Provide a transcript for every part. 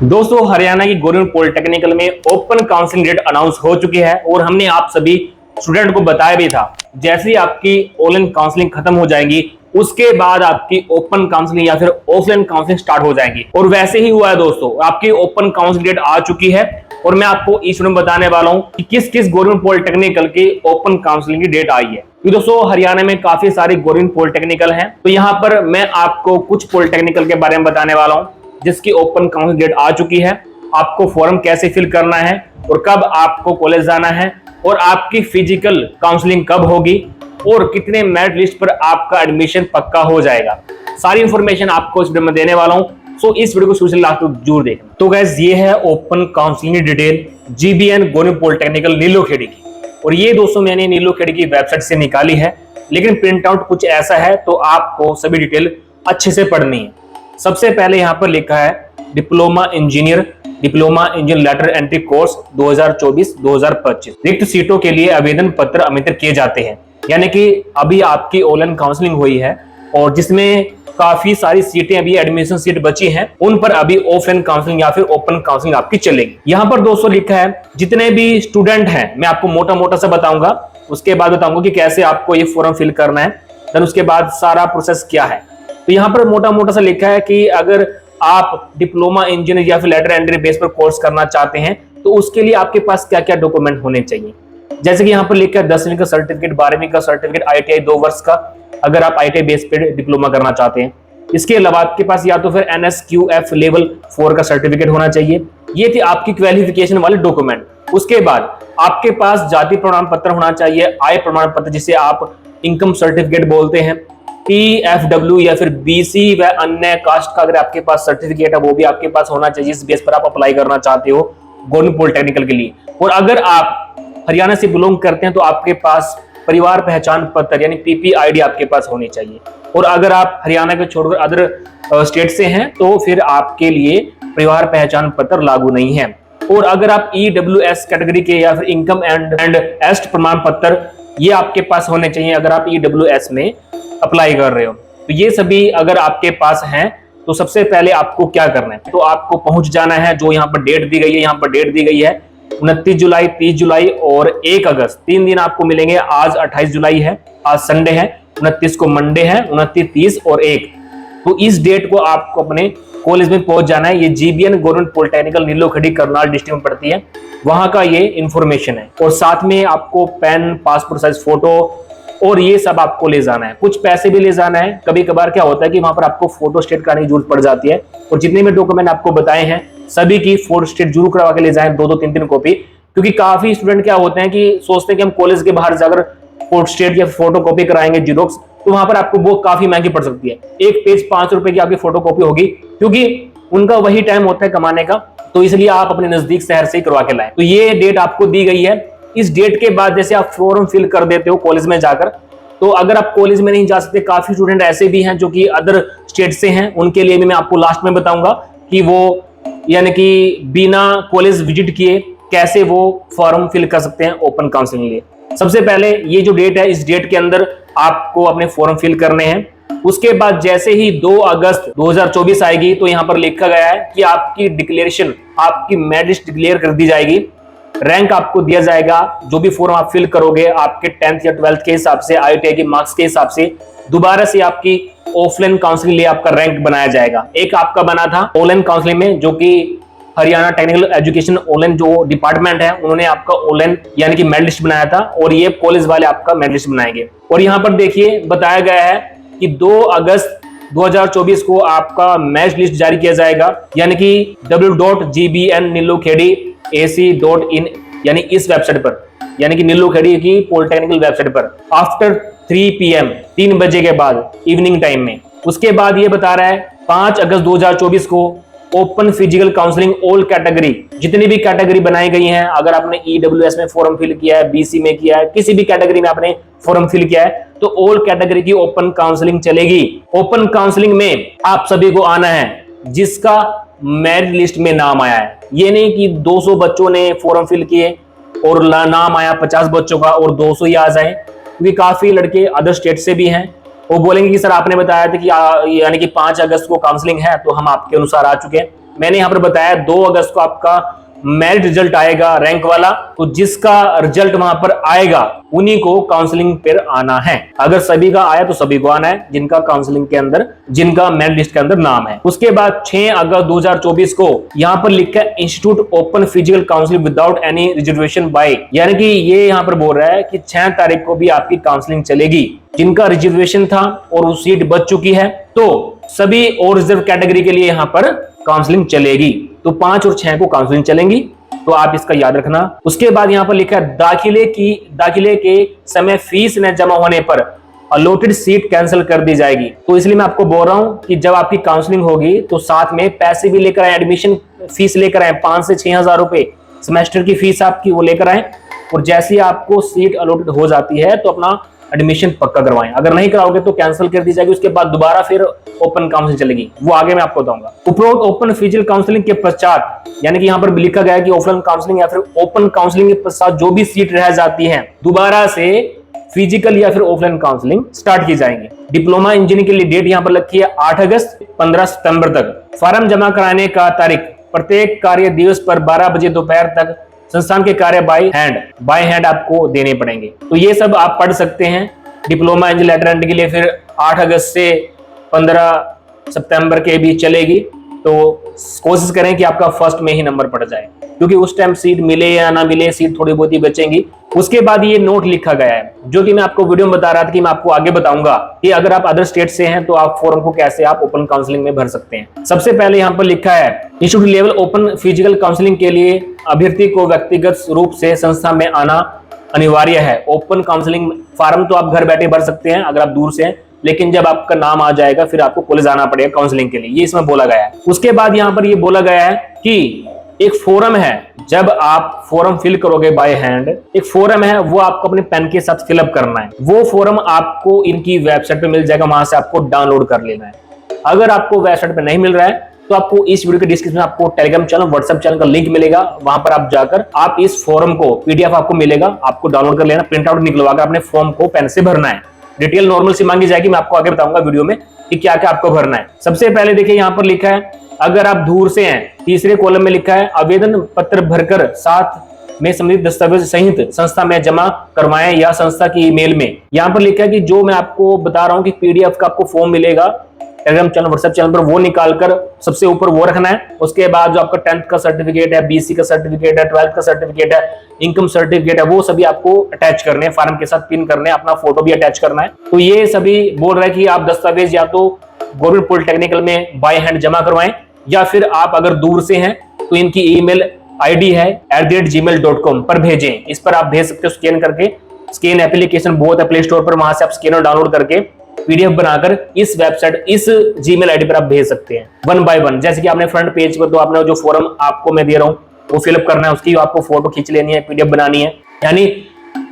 दोस्तों, हरियाणा की government polytechnical में ओपन काउंसलिंग डेट अनाउंस हो चुकी है और हमने आप सभी स्टूडेंट को बताया भी था। जैसे ही आपकी ऑनलाइन काउंसलिंग खत्म हो जाएगी, उसके बाद आपकी ओपन काउंसलिंग या फिर ऑफलाइन काउंसलिंग स्टार्ट हो जाएगी। और वैसे ही हुआ है दोस्तों, आपकी ओपन काउंसलिंग डेट आ चुकी है और मैं आपको इस वीडियो में बताने वाला हूं कि किस किस गवर्नमेंट पॉलिटेक्निकल की ओपन काउंसलिंग की डेट आई है। तो दोस्तों, हरियाणा में काफी सारी गवर्नमेंट पॉलिटेक्निकल हैं, तो यहाँ पर मैं आपको कुछ पॉलिटेक्निकल के बारे में बताने वाला हूँ जिसकी ओपन काउंसलिंग डेट आ चुकी है। आपको फॉर्म कैसे फिल करना है और कब आपको कॉलेज जाना है और आपकी फिजिकल काउंसलिंग कब होगी और कितने मेरिट लिस्ट पर आपका एडमिशन पक्का हो जाएगा, सारी इंफॉर्मेशन आपको इस वीडियो में देने वाला हूं। सो इस वीडियो को शुरू से लास्ट तक जरूर देखना। तो गाइस, ये है ओपन काउंसलिंग की डिटेल जीबीएन गवर्नमेंट पॉलिटेक्निकल नीलोखेड़ी की। और ये दोस्तों मैंने नीलोखेड़ी की वेबसाइट से निकाली है, लेकिन प्रिंट आउट कुछ ऐसा है, तो आपको सभी डिटेल अच्छे से पढ़नी है। सबसे पहले यहाँ पर लिखा है diploma engineer lateral entry course 2024-2025 रिक्त सीटों के लिए आवेदन पत्र आमंत्रित किए जाते हैं। यानी कि अभी आपकी ऑनलाइन काउंसलिंग हुई है और जिसमें काफी सारी सीटें अभी एडमिशन सीट बची हैं, उन पर अभी ऑफलाइन काउंसलिंग या फिर ओपन काउंसलिंग आपकी चलेगी। यहाँ पर दोस्तों लिखा है जितने भी स्टूडेंट हैं, मैं आपको मोटा मोटा सा बताऊंगा, उसके बाद बताऊंगा कि कैसे आपको ये फॉर्म फिल करना है, देन उसके बाद सारा प्रोसेस क्या है। तो यहाँ पर मोटा मोटा सा लिखा है कि अगर आप डिप्लोमा इंजीनियर या फिर लेटर एंट्री बेस पर कोर्स करना चाहते हैं तो उसके लिए आपके पास क्या क्या डॉक्यूमेंट होने चाहिए। जैसे कि यहाँ पर लिखा है 10वीं का सर्टिफिकेट, 12वीं का सर्टिफिकेट, ITI 2 वर्ष का, अगर आप ITI बेस पे डिप्लोमा करना चाहते हैं। इसके अलावा आपके पास या तो फिर NSQF लेवल 4 का सर्टिफिकेट होना चाहिए। ये थी आपकी क्वालिफिकेशन वाले डॉक्यूमेंट। उसके बाद आपके पास जाति प्रमाण पत्र होना चाहिए, आय प्रमाण पत्र जिसे आप इनकम सर्टिफिकेट बोलते हैं, PFW या फिर BC व अन्य कास्ट का अगर आपके पास सर्टिफिकेट है वो भी आपके पास होना चाहिए, इस बेस पर आप अप्लाई करना चाहते हो गवर्नमेंट पॉलिटेक्निकल के लिए। और अगर आप हरियाणा से बिलोंग करते हैं तो आपके पास परिवार पहचान पत्र यानी PPID आपके पास होनी चाहिए। और अगर आप हरियाणा को छोड़कर अदर स्टेट से हैं तो फिर आपके लिए परिवार पहचान पत्र लागू नहीं है। और अगर आप EWS कैटेगरी के या फिर इनकम एंड एस्ट प्रमाण पत्र, ये आपके पास होने चाहिए अगर आप EWS में अप्लाई कर रहे हो। तो ये सभी अगर आपके पास हैं तो सबसे पहले आपको क्या करना है, तो आपको पहुंच जाना है। जो यहाँ पर डेट दी गई है, यहाँ पर डेट दी गई है 29 जुलाई, 30 जुलाई और 1 अगस्त, 3 दिन आपको मिलेंगे। आज 28 जुलाई है, आज संडे है, 29 को मंडे है, 29, 30 और 1। तो इस डेट को आपको अपने कॉलेज में पहुंच जाना है। ये जीबीएन government polytechnical Nilokheri Karnal district में पड़ती है, वहां का ये इंफॉर्मेशन है। और साथ में आपको पेन, पासपोर्ट साइज फोटो और ये सब आपको ले जाना है। कुछ पैसे भी ले जाना है। कभी कभार क्या होता है कि वहां पर आपको फोटो स्टेट कराने की जरूरत पड़ जाती है। और जितने भी डॉक्यूमेंट आपको बताए हैं सभी की फोटो स्टेट जरूर करवा के ले जाएं, 2-2, 3-3 कॉपी। क्योंकि काफी स्टूडेंट क्या होते हैं कि सोचते हैं कि हम कॉलेज के बाहर जाकर फोटो स्टेट या फोटो कॉपी कराएंगे जीरोक्स, तो वहां पर आपको वो काफी महंगी पड़ सकती है। एक पेज 5 रुपए की आपकी फोटो कॉपी होगी, क्योंकि उनका वही टाइम होता है कमाने का, तो इसलिए आप अपने नजदीक शहर से ही करवा के लाएं। तो ये डेट आपको दी गई है। इस डेट के बाद जैसे आप फॉर्म फिल कर देते हो कॉलेज में जाकर, तो अगर आप कॉलेज में नहीं जा सकते, काफी स्टूडेंट ऐसे भी हैं जो कि अदर स्टेट से हैं, उनके लिए भी मैं आपको लास्ट में बताऊंगा कि वो यानी कि बिना कॉलेज विजिट किए कैसे वो फॉर्म फिल कर सकते हैं ओपन काउंसलिंग के लिए। सबसे पहले ये जो डेट है, इस डेट के अंदर आपको अपने फॉर्म फिल करने हैं। उसके बाद जैसे ही 2 अगस्त 2024 आएगी तो यहाँ पर लिखा गया है कि आपकी डिक्लेरेशन, आपकी मेरिट लिस्ट डिक्लेयर कर दी जाएगी, रैंक आपको दिया जाएगा। जो भी फॉर्म आप फिल करोगे आपके 10th या 12th के हिसाब से, ITI के मार्क्स के हिसाब से दोबारा से आपकी ऑफलाइन काउंसलिंग लिए आपका रैंक बनाया जाएगा। एक आपका बना था ऑनलाइन काउंसलिंग में, जो कि हरियाणा टेक्निकल एजुकेशन ऑनलाइन जो डिपार्टमेंट है उन्होंने आपका ऑनलाइन यानी कि मेरिट लिस्ट बनाया था, और ये कॉलेज वाले आपका मेरिट लिस्ट बनाएंगे। और यहाँ पर देखिए बताया गया है कि 2 अगस्त 2024 को आपका मेरिट लिस्ट जारी किया जाएगा, यानी कि www.gbnnilokhedi.ac.in यानी इस वेबसाइट पर, यानी कि नीलोखेड़ी की पॉलिटेक्निकल वेबसाइट पर आफ्टर 3 PM 3 बजे के बाद इवनिंग टाइम में। उसके बाद ये बता रहा है 5 अगस्त 2024 को open physical counselling all category, जितनी भी कैटेगरी बनाई गई हैं, अगर आपने EWS में फॉर्म फिल किया है, BC में किया है, किसी भी कैटेगरी में आपने फॉर्म फिल किया है, तो ऑल कैटेगरी की ओपन काउंसलिंग चलेगी। ओपन काउंसलिंग में आप सभी को आना है जिसका मेरिट लिस्ट में नाम आया है। ये नहीं कि 200 बच्चों ने फॉर्म फिल किए और नाम आया 50 बच्चों का और 200 ही आ जाए, क्योंकि काफी लड़के अदर स्टेट से भी हैं। वो बोलेंगे कि सर आपने बताया था कि यानी कि 5 अगस्त को काउंसलिंग है, तो हम आपके अनुसार आ चुके हैं। मैंने यहाँ पर बताया 2 अगस्त को आपका मेरिट रिजल्ट आएगा रैंक वाला, तो जिसका रिजल्ट वहां पर आएगा उन्हीं को काउंसलिंग पर आना है। अगर सभी का आया तो सभी को आना है जिनका काउंसलिंग के अंदर, जिनका मेरिट लिस्ट के अंदर नाम है। उसके बाद 6 अगस्त 2024 को यहाँ पर लिखा है institute open physical counselling without any reservation by, यानी कि ये यहाँ पर बोल रहा है कि 6 तारीख को भी आपकी काउंसलिंग चलेगी। जिनका रिजर्वेशन था और वो सीट बच चुकी है तो सभी और रिजर्व कैटेगरी के लिए यहाँ पर काउंसलिंग चलेगी। तो 5 और 6 को काउंसलिंग चलेंगी, तो आप इसका याद रखना। उसके बाद यहाँ पर लिखा है दाखिले के समय फीस न जमा होने पर अलॉटेड सीट कैंसिल कर दी जाएगी। तो इसलिए मैं आपको बोल रहा हूं कि जब आपकी काउंसलिंग होगी तो साथ में पैसे भी लेकर आए, एडमिशन फीस लेकर आए, 5 से 6 हजार रुपए सेमेस्टर की फीस आपकी वो लेकर आए। और जैसे ही आपको सीट अलॉटेड हो जाती है तो अपना एडमिशन पक्का करवाएं। अगर नहीं कराओगे तो कैंसिल कर दी जाएगी, उसके बाद दोबारा फिर ओपन काउंसलिंग चलेगी, वो आगे मैं आपको बताऊंगा। उपरोक्त ओपन फिजिकल काउंसलिंग के पश्चात, यानी कि यहाँ पर लिखा गया है कि ऑफलाइन काउंसलिंग या फिर ओपन काउंसलिंग के पश्चात जो भी सीट रह जाती है दोबारा से फिजिकल या फिर ऑफलाइन काउंसलिंग स्टार्ट की जाएंगे। डिप्लोमा इंजीनियरिंग के लिए डेट यहाँ पर रखी है 8 अगस्त 15 सितंबर तक। फॉर्म जमा कराने का तारीख प्रत्येक कार्य दिवस पर 12 बजे दोपहर तक संस्थान के कार्य बाय हैंड आपको देने पड़ेंगे। तो ये सब आप पढ़ सकते हैं। डिप्लोमा इंजीनियरिंग लेटर एंट्री के लिए फिर 8 अगस्त से 15 सितंबर के बीच चलेगी, तो कोशिश करें कि आपका फर्स्ट में ही नंबर पड़ जाए, क्योंकि उस टाइम सीट मिले या ना मिले, सीट थोड़ी बहुत ही बचेंगी। उसके बाद ये नोट लिखा गया है जो कि मैं आपको वीडियो में बता रहा था कि मैं आपको आगे बताऊंगा कि अगर आप अदर स्टेट से हैं तो आप फॉर्म को कैसे आप ओपन काउंसलिंग में भर सकते हैं। सबसे पहले यहाँ पर लिखा है institute level open physical counselling के लिए अभ्यर्थी को व्यक्तिगत रूप से संस्था में आना अनिवार्य है। ओपन काउंसलिंग फॉर्म तो आप घर बैठे भर सकते हैं अगर आप दूर से हैं, लेकिन जब आपका नाम आ जाएगा फिर आपको कॉलेज आना पड़ेगा काउंसलिंग के लिए, ये इसमें बोला गया है। उसके बाद यहाँ पर ये बोला गया है कि एक फोरम है, जब आप फॉर्म फिल करोगे बाय हैंड, एक फोरम है वो आपको अपने पेन के साथ फिलअप करना है। वो फॉर्म आपको इनकी वेबसाइट पे मिल जाएगा, वहां से आपको डाउनलोड कर लेना है। अगर आपको वेबसाइट पे नहीं मिल रहा है तो आपको इस वीडियो के डिस्क्रिप्शन में आपको टेलीग्राम चैनल, व्हाट्सएप चैनल का लिंक मिलेगा, वहां पर आप जाकर आप इस फॉर्म को पीडीएफ आपको मिलेगा, आपको डाउनलोड कर लेना, प्रिंट आउट निकलवाकर अपने फॉर्म को पेन से भरना है। डिटेल नॉर्मल से मांगी जाएगी, मैं आपको आगे बताऊंगा वीडियो में कि क्या क्या आपको भरना है। सबसे पहले देखिए यहाँ पर लिखा है अगर आप दूर से हैं, तीसरे कॉलम में लिखा है आवेदन पत्र भरकर साथ में संबंधित दस्तावेज सहित संस्था में जमा करवाएं या संस्था की ईमेल में। यहाँ पर लिखा है कि जो मैं आपको बता रहा हूँ कि पीडीएफ का आपको फॉर्म मिलेगा टेलीग्राम चैनल, व्हाट्सएप चैनल पर, वो निकालकर सबसे ऊपर वो रखना है। उसके बाद जो आपका 10th का सर्टिफिकेट है, बीसी का सर्टिफिकेट है, 12th का सर्टिफिकेट है, इनकम सर्टिफिकेट है, वो सभी आपको अटैच करने हैं, फॉर्म के साथ पिन करने हैं, अपना फोटो भी अटैच करना है। तो ये सभी बोल रहा है कि आप दस्तावेज या तो गवर्नमेंट पॉलिटेक्निकल में बाय हैंड जमा करवाएं या फिर आप अगर दूर से हैं तो इनकी ईमेल आईडी है @gmail.com पर भेजें। इस पर आप भेज सकते हो स्कैन करके। स्कैन एप्लीकेशन बहुत है प्ले स्टोर पर, वहां से आप स्कैनर डाउनलोड करके पीडीएफ बनाकर इस वेबसाइट, इस जीमेल आईडी पर आप भेज सकते हैं 1 बाय 1। जैसे कि आपने फ्रंट पेज पर तो आपने जो फॉर्म आपको मैं दे रहा हूँ वो फिलअप करना है, उसकी आपको फोटो खींच लेनी है, पीडीएफ बनानी है, यानी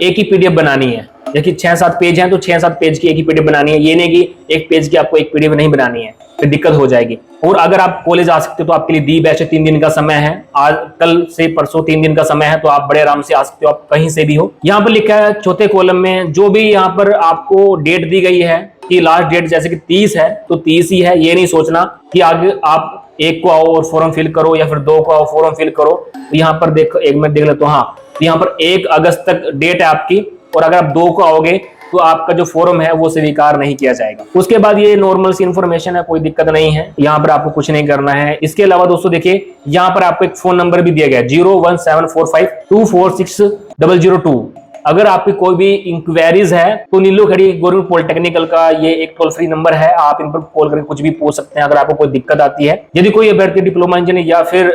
एक ही पीडीएफ बनानी है। देखिए 6-7 पेज हैं तो 6-7 पेज की एक ही पीडीएफ बनानी है, ये नहीं कि एक पेज की आपको एक पीडीएफ नहीं बनानी है, फिर दिक्कत हो जाएगी। और अगर आप कॉलेज आ सकते हो तो आपके लिए दी बेस्ट 3 दिन का समय है, आज कल से परसों 3 दिन का समय है, तो आप बड़े आराम से आ सकते हो, आप कहीं से भी हो। यहाँ पर लिखा है चौथे कॉलम में जो भी यहाँ पर आपको डेट दी गई है कि लास्ट डेट जैसे कि 30 है तो 30 ही है, ये नहीं सोचना कि आगे आप 1 को आओ और फॉर्म फिल करो या फिर 2 को आओ फॉर्म फिल करो। तो यहाँ पर देखो, एक मिनट देख ले तो हाँ, यहाँ पर 1 अगस्त तक डेट है आपकी, और अगर आप 2 को आओगे तो आपका जो फॉर्म है वो स्वीकार नहीं किया जाएगा। उसके बाद ये नॉर्मल सी इन्फॉर्मेशन है, कोई दिक्कत नहीं है, यहाँ पर आपको कुछ नहीं करना है। इसके अलावा दोस्तों देखिए यहाँ पर आपको एक फोन नंबर भी दिया गया है 01745246002। अगर आपकी कोई भी इंक्वायरीज है तो नीलो खड़ी गवर्नमेंट पॉलिटेक्निकल का ये एक टोल फ्री नंबर है, आप इन पर कॉल करके कुछ भी पूछ सकते हैं अगर आपको कोई दिक्कत आती है। यदि कोई अभ्यर्थी डिप्लोमा इंजीनियर या फिर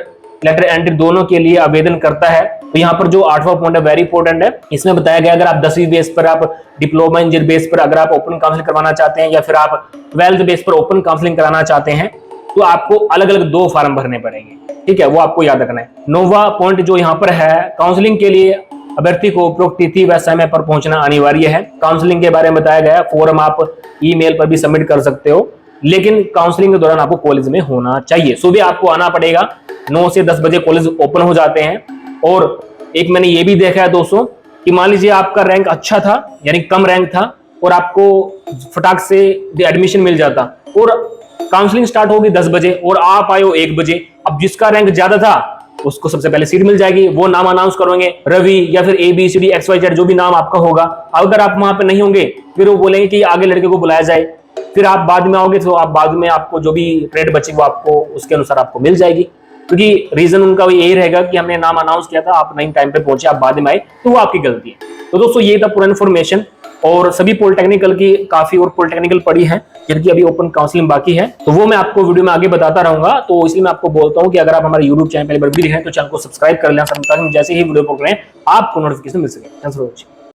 लेटर एंट्री दोनों के लिए आवेदन करता है तो यहाँ पर जो 8वां पॉइंट है वेरी इंपॉर्टेंट है, इसमें बताया गया अगर आप 10वीं बेस पर, आप डिप्लोमा इंजीनियर बेस पर अगर आप ओपन काउंसलिंग करवाना चाहते हैं या फिर आप 12th बेस पर ओपन काउंसलिंग कराना चाहते हैं तो आपको अलग अलग 2 फॉर्म भरने पड़ेंगे, ठीक है, वो आपको याद रखना है। 9वां पॉइंट जो यहाँ पर है, काउंसलिंग के लिए अभ्यर्थी को उपरोक्त तिथि व समय पर पहुंचना अनिवार्य है। काउंसलिंग के बारे में बताया गया, फॉर्म आप ईमेल पर भी सबमिट कर सकते हो, लेकिन काउंसलिंग के दौरान आपको कॉलेज में होना चाहिए। सुबह आपको आना पड़ेगा, 9 से 10 बजे कॉलेज ओपन हो जाते हैं। और एक मैंने ये भी देखा है दोस्तों कि मान लीजिए आपका रैंक अच्छा था, यानी कम रैंक था, और आपको फटाक से एडमिशन मिल जाता और काउंसलिंग स्टार्ट होगी 10 बजे और आप आए हो 1 बजे, अब जिसका रैंक ज्यादा था उसको सबसे पहले सीट मिल जाएगी, वो नाम अनाउंस करेंगे, रवि या फिर ABCD XYZ जो भी नाम आपका होगा। अगर आप वहां पे नहीं होंगे फिर वो बोलेंगे कि आगे लड़के को बुलाया जाए, फिर आप बाद में आओगे तो आप बाद में आपको जो भी ट्रेड बची वो आपको उसके अनुसार आपको मिल जाएगी, क्योंकि रीजन उनका यही रहेगा कि हमने नाम अनाउंस किया था, आप नहीं टाइम पे पहुंचे, आप बाद में आए, तो वो आपकी गलती है। तो दोस्तों ये था पूरा इन्फॉर्मेशन, और सभी पॉलिटेक्निकल की काफी और पॉलिटेक्निकल पड़ी है जिनकी अभी ओपन काउंसलिंग बाकी है, तो वो मैं आपको वीडियो में आगे बताता रहूंगा। तो इसलिए मैं आपको बोलता हूं कि अगर आप हमारे यूट्यूब चैनल पहली बार भी हैं तो चैनल को सब्सक्राइब कर लें, ताकि जैसे ही वीडियो पहुंच रहे हैं आपको नोटिफिकेशन मिल सके। Thanks for watching.